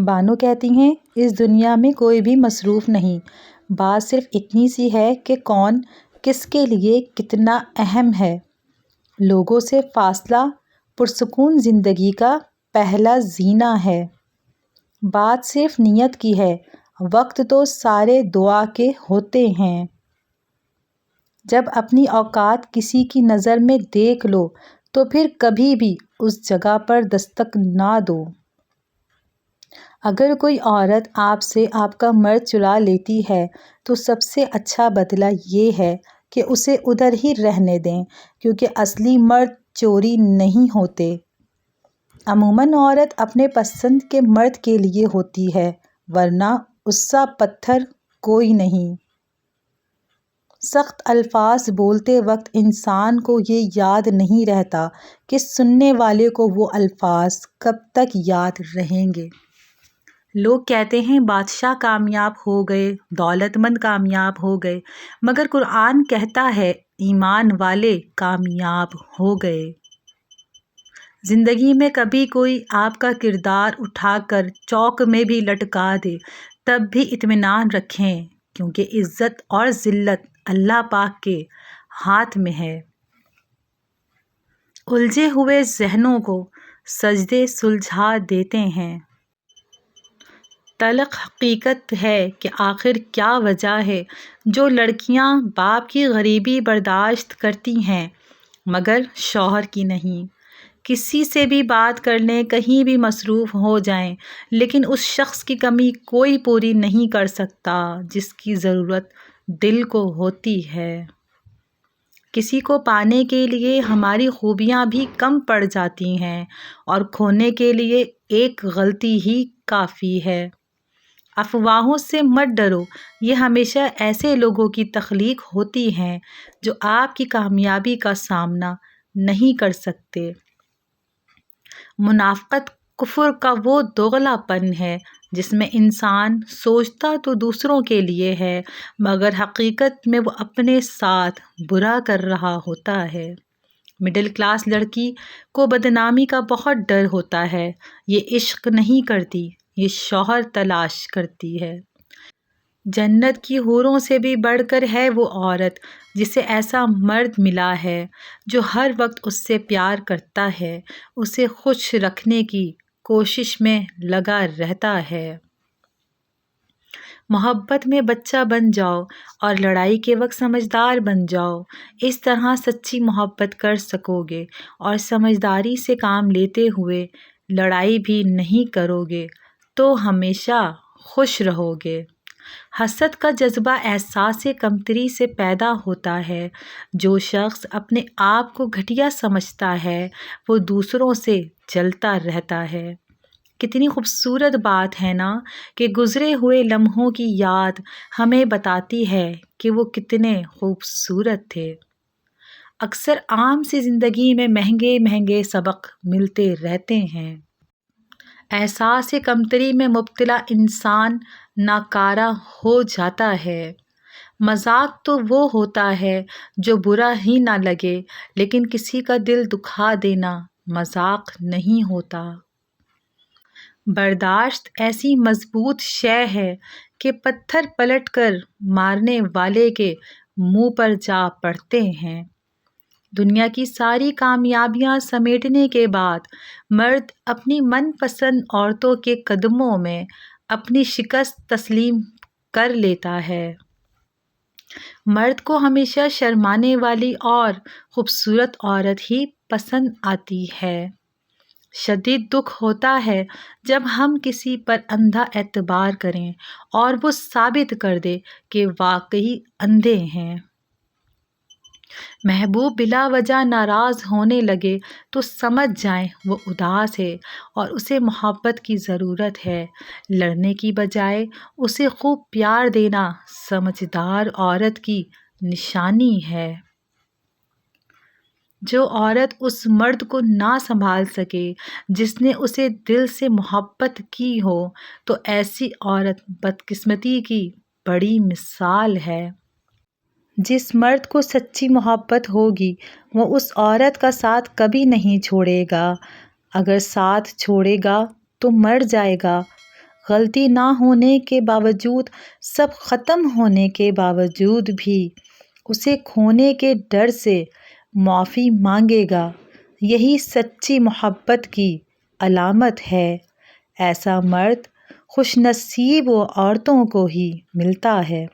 بانو کہتی ہیں، اس دنیا میں کوئی بھی مصروف نہیں، بات صرف اتنی سی ہے کہ کون کس کے لیے کتنا اہم ہے۔ لوگوں سے فاصلہ پرسکون زندگی کا پہلا زینہ ہے۔ بات صرف نیت کی ہے، وقت تو سارے دعا کے ہوتے ہیں۔ جب اپنی اوقات کسی کی نظر میں دیکھ لو تو پھر کبھی بھی اس جگہ پر دستک نہ دو۔ اگر کوئی عورت آپ سے آپ کا مرد چرا لیتی ہے تو سب سے اچھا بدلہ یہ ہے کہ اسے ادھر ہی رہنے دیں، کیونکہ اصلی مرد چوری نہیں ہوتے۔ عموماً عورت اپنے پسند کے مرد کے لیے ہوتی ہے، ورنہ اس سا پتھر کوئی نہیں۔ سخت الفاظ بولتے وقت انسان کو یہ یاد نہیں رہتا کہ سننے والے کو وہ الفاظ کب تک یاد رہیں گے۔ لوگ کہتے ہیں بادشاہ کامیاب ہو گئے، دولت مند کامیاب ہو گئے، مگر قرآن کہتا ہے ایمان والے کامیاب ہو گئے۔ زندگی میں کبھی کوئی آپ کا کردار اٹھا کر چوک میں بھی لٹکا دے تب بھی اطمینان رکھیں، کیونکہ عزت اور ذلت اللہ پاک کے ہاتھ میں ہے۔ الجھے ہوئے ذہنوں کو سجدے سلجھا دیتے ہیں۔ تلخ حقیقت ہے کہ آخر کیا وجہ ہے جو لڑکیاں باپ کی غریبی برداشت کرتی ہیں مگر شوہر کی نہیں۔ کسی سے بھی بات کرنے کہیں بھی مصروف ہو جائیں، لیکن اس شخص کی کمی کوئی پوری نہیں کر سکتا جس کی ضرورت دل کو ہوتی ہے۔ کسی کو پانے کے لیے ہماری خوبیاں بھی کم پڑ جاتی ہیں اور کھونے کے لیے ایک غلطی ہی کافی ہے۔ افواہوں سے مت ڈرو، یہ ہمیشہ ایسے لوگوں کی تخلیق ہوتی ہیں جو آپ کی کامیابی کا سامنا نہیں کر سکتے۔ منافقت کفر کا وہ دوغلا پن ہے جس میں انسان سوچتا تو دوسروں کے لیے ہے مگر حقیقت میں وہ اپنے ساتھ برا کر رہا ہوتا ہے۔ مڈل کلاس لڑکی کو بدنامی کا بہت ڈر ہوتا ہے۔ یہ عشق نہیں کرتی، یہ شوہر تلاش کرتی ہے۔ جنت کی حوروں سے بھی بڑھ کر ہے وہ عورت جسے ایسا مرد ملا ہے جو ہر وقت اس سے پیار کرتا ہے، اسے خوش رکھنے کی کوشش میں لگا رہتا ہے۔ محبت میں بچہ بن جاؤ اور لڑائی کے وقت سمجھدار بن جاؤ، اس طرح سچی محبت کر سکو گے اور سمجھداری سے کام لیتے ہوئے لڑائی بھی نہیں کرو گے تو ہمیشہ خوش رہو گے۔ حسد کا جذبہ احساس کمتری سے پیدا ہوتا ہے۔ جو شخص اپنے آپ کو گھٹیا سمجھتا ہے وہ دوسروں سے جلتا رہتا ہے۔ کتنی خوبصورت بات ہے نا کہ گزرے ہوئے لمحوں کی یاد ہمیں بتاتی ہے کہ وہ کتنے خوبصورت تھے۔ اکثر عام سی زندگی میں مہنگے مہنگے سبق ملتے رہتے ہیں۔ احساس کمتری میں مبتلا انسان ناکارہ ہو جاتا ہے۔ مذاق تو وہ ہوتا ہے جو برا ہی نہ لگے، لیکن کسی کا دل دکھا دینا مذاق نہیں ہوتا۔ برداشت ایسی مضبوط شے ہے کہ پتھر پلٹ کر مارنے والے کے منہ پر جا پڑتے ہیں۔ دنیا کی ساری کامیابیاں سمیٹنے کے بعد مرد اپنی من پسند عورتوں کے قدموں میں اپنی شکست تسلیم کر لیتا ہے۔ مرد کو ہمیشہ شرمانے والی اور خوبصورت عورت ہی پسند آتی ہے۔ شدید دکھ ہوتا ہے جب ہم کسی پر اندھا اعتبار کریں اور وہ ثابت کر دے کہ واقعی اندھے ہیں۔ محبوب بلا وجہ ناراض ہونے لگے تو سمجھ جائیں وہ اداس ہے اور اسے محبت کی ضرورت ہے۔ لڑنے کی بجائے اسے خوب پیار دینا سمجھدار عورت کی نشانی ہے۔ جو عورت اس مرد کو نہ سنبھال سکے جس نے اسے دل سے محبت کی ہو تو ایسی عورت بدقسمتی کی بڑی مثال ہے۔ جس مرد کو سچی محبت ہوگی وہ اس عورت کا ساتھ کبھی نہیں چھوڑے گا، اگر ساتھ چھوڑے گا تو مر جائے گا۔ غلطی نہ ہونے کے باوجود، سب ختم ہونے کے باوجود بھی اسے کھونے کے ڈر سے معافی مانگے گا، یہی سچی محبت کی علامت ہے۔ ایسا مرد خوش نصیب و عورتوں کو ہی ملتا ہے۔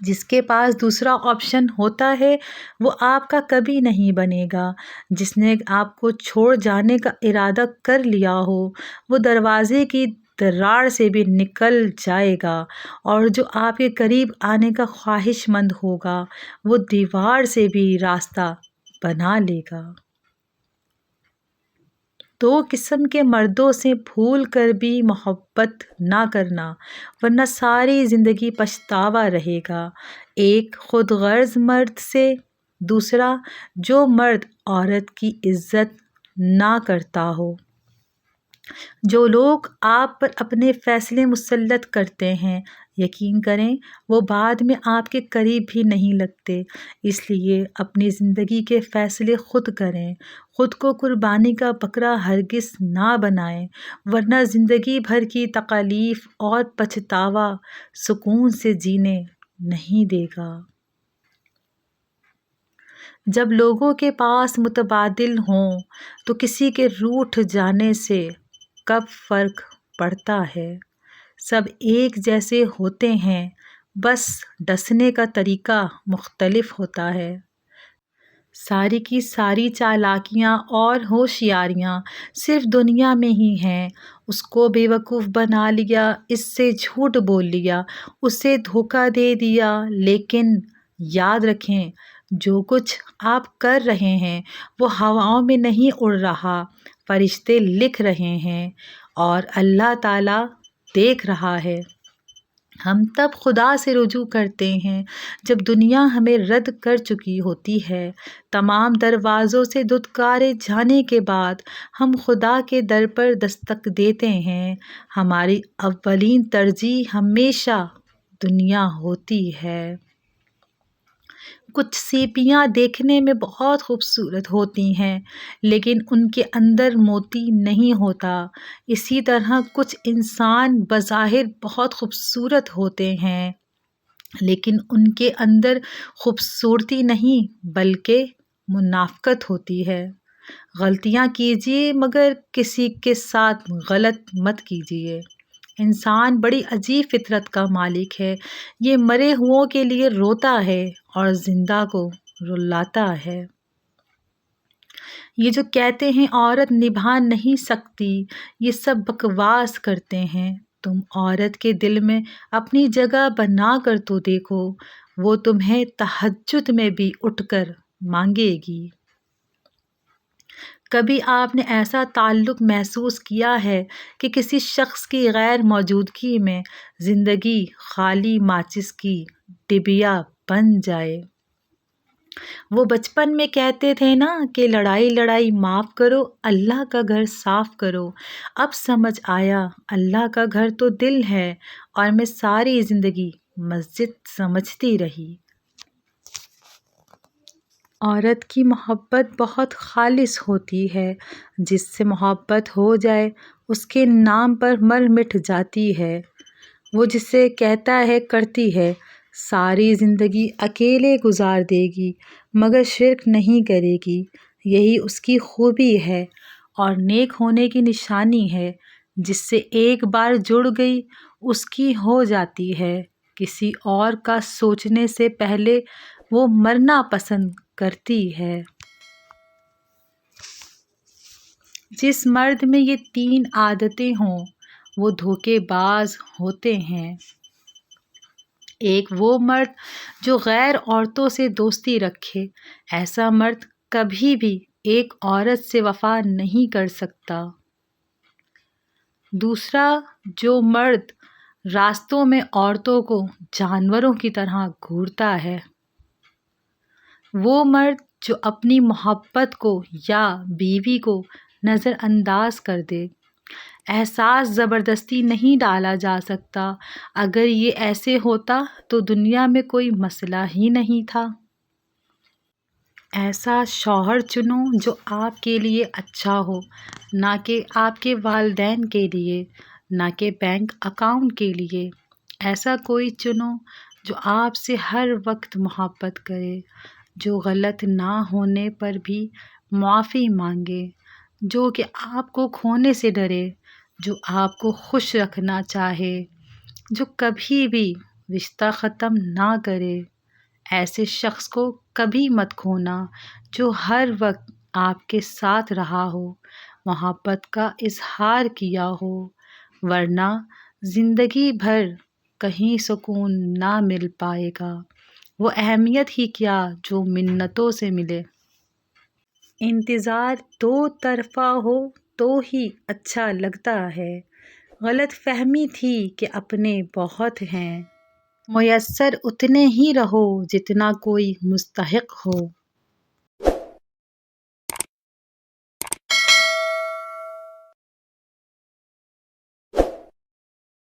جس کے پاس دوسرا آپشن ہوتا ہے وہ آپ کا کبھی نہیں بنے گا۔ جس نے آپ کو چھوڑ جانے کا ارادہ کر لیا ہو وہ دروازے کی دراڑ سے بھی نکل جائے گا، اور جو آپ کے قریب آنے کا خواہش مند ہوگا وہ دیوار سے بھی راستہ بنا لے گا۔ دو قسم کے مردوں سے بھول کر بھی محبت نہ کرنا، ورنہ ساری زندگی پچھتاوا رہے گا۔ ایک خود غرض مرد سے، دوسرا جو مرد عورت کی عزت نہ کرتا ہو۔ جو لوگ آپ پر اپنے فیصلے مسلط کرتے ہیں، یقین کریں وہ بعد میں آپ کے قریب بھی نہیں لگتے۔ اس لیے اپنی زندگی کے فیصلے خود کریں، خود کو قربانی کا بکرا ہرگز نہ بنائیں، ورنہ زندگی بھر کی تکالیف اور پچھتاوا سکون سے جینے نہیں دے گا۔ جب لوگوں کے پاس متبادل ہوں تو کسی کے روٹھ جانے سے کب فرق پڑتا ہے؟ سب ایک جیسے ہوتے ہیں، بس ڈسنے کا طریقہ مختلف ہوتا ہے۔ ساری کی ساری چالاکیاں اور ہوشیاریاں صرف دنیا میں ہی ہیں۔ اس کو بے وقوف بنا لیا، اس سے جھوٹ بول لیا، اسے دھوکہ دے دیا، لیکن یاد رکھیں جو کچھ آپ کر رہے ہیں وہ ہواؤں میں نہیں اڑ رہا، فرشتے لکھ رہے ہیں اور اللہ تعالیٰ دیکھ رہا ہے۔ ہم تب خدا سے رجوع کرتے ہیں جب دنیا ہمیں رد کر چکی ہوتی ہے۔ تمام دروازوں سے دھتکارے جانے کے بعد ہم خدا کے در پر دستک دیتے ہیں۔ ہماری اولین ترجیح ہمیشہ دنیا ہوتی ہے۔ کچھ سیپیاں دیکھنے میں بہت خوبصورت ہوتی ہیں لیکن ان کے اندر موتی نہیں ہوتا۔ اسی طرح کچھ انسان بظاہر بہت خوبصورت ہوتے ہیں لیکن ان کے اندر خوبصورتی نہیں بلکہ منافقت ہوتی ہے۔ غلطیاں کیجیے مگر کسی کے ساتھ غلط مت کیجیے۔ انسان بڑی عجیب فطرت کا مالک ہے، یہ مرے ہوں کے لیے روتا ہے اور زندہ کو رلاتا ہے۔ یہ جو کہتے ہیں عورت نبھا نہیں سکتی، یہ سب بکواس کرتے ہیں۔ تم عورت کے دل میں اپنی جگہ بنا کر تو دیکھو، وہ تمہیں تہجد میں بھی اٹھ کر مانگے گی۔ کبھی آپ نے ایسا تعلق محسوس کیا ہے کہ کسی شخص کی غیر موجودگی میں زندگی خالی ماچس کی ڈبیا بن جائے؟ وہ بچپن میں کہتے تھے نا کہ لڑائی لڑائی معاف کرو، اللہ کا گھر صاف کرو۔ اب سمجھ آیا اللہ کا گھر تو دل ہے، اور میں ساری زندگی مسجد سمجھتی رہی۔ عورت کی محبت بہت خالص ہوتی ہے، جس سے محبت ہو جائے اس کے نام پر مر مٹ جاتی ہے۔ وہ جسے کہتا ہے کرتی ہے، ساری زندگی اکیلے گزار دے گی مگر شرک نہیں کرے گی۔ یہی اس کی خوبی ہے اور نیک ہونے کی نشانی ہے۔ جس سے ایک بار جڑ گئی اس کی ہو جاتی ہے۔ کسی اور کا سوچنے سے پہلے وہ مرنا پسند کرتی ہے۔ جس مرد میں یہ تین عادتیں ہوں وہ دھوکے باز ہوتے ہیں۔ ایک وہ مرد جو غیر عورتوں سے دوستی رکھے، ایسا مرد کبھی بھی ایک عورت سے وفا نہیں کر سکتا۔ دوسرا جو مرد راستوں میں عورتوں کو جانوروں کی طرح گھورتا ہے۔ وہ مرد جو اپنی محبت کو یا بیوی کو نظر انداز کر دے۔ احساس زبردستی نہیں ڈالا جا سکتا، اگر یہ ایسے ہوتا تو دنیا میں کوئی مسئلہ ہی نہیں تھا۔ ایسا شوہر چنو جو آپ کے لیے اچھا ہو، نہ کہ آپ کے والدین کے لیے، نہ کہ بینک اکاؤنٹ کے لیے۔ ایسا کوئی چنو جو آپ سے ہر وقت محبت کرے، جو غلط نہ ہونے پر بھی معافی مانگے، جو کہ آپ کو کھونے سے ڈرے، جو آپ کو خوش رکھنا چاہے، جو کبھی بھی رشتہ ختم نہ کرے۔ ایسے شخص کو کبھی مت کھونا جو ہر وقت آپ کے ساتھ رہا ہو، محبت کا اظہار کیا ہو، ورنہ زندگی بھر کہیں سکون نہ مل پائے گا۔ وہ اہمیت ہی کیا جو منتوں سے ملے۔ انتظار دو طرفہ ہو تو ہی اچھا لگتا ہے۔ غلط فہمی تھی کہ اپنے بہت ہیں، میسر اتنے ہی رہو جتنا کوئی مستحق ہو۔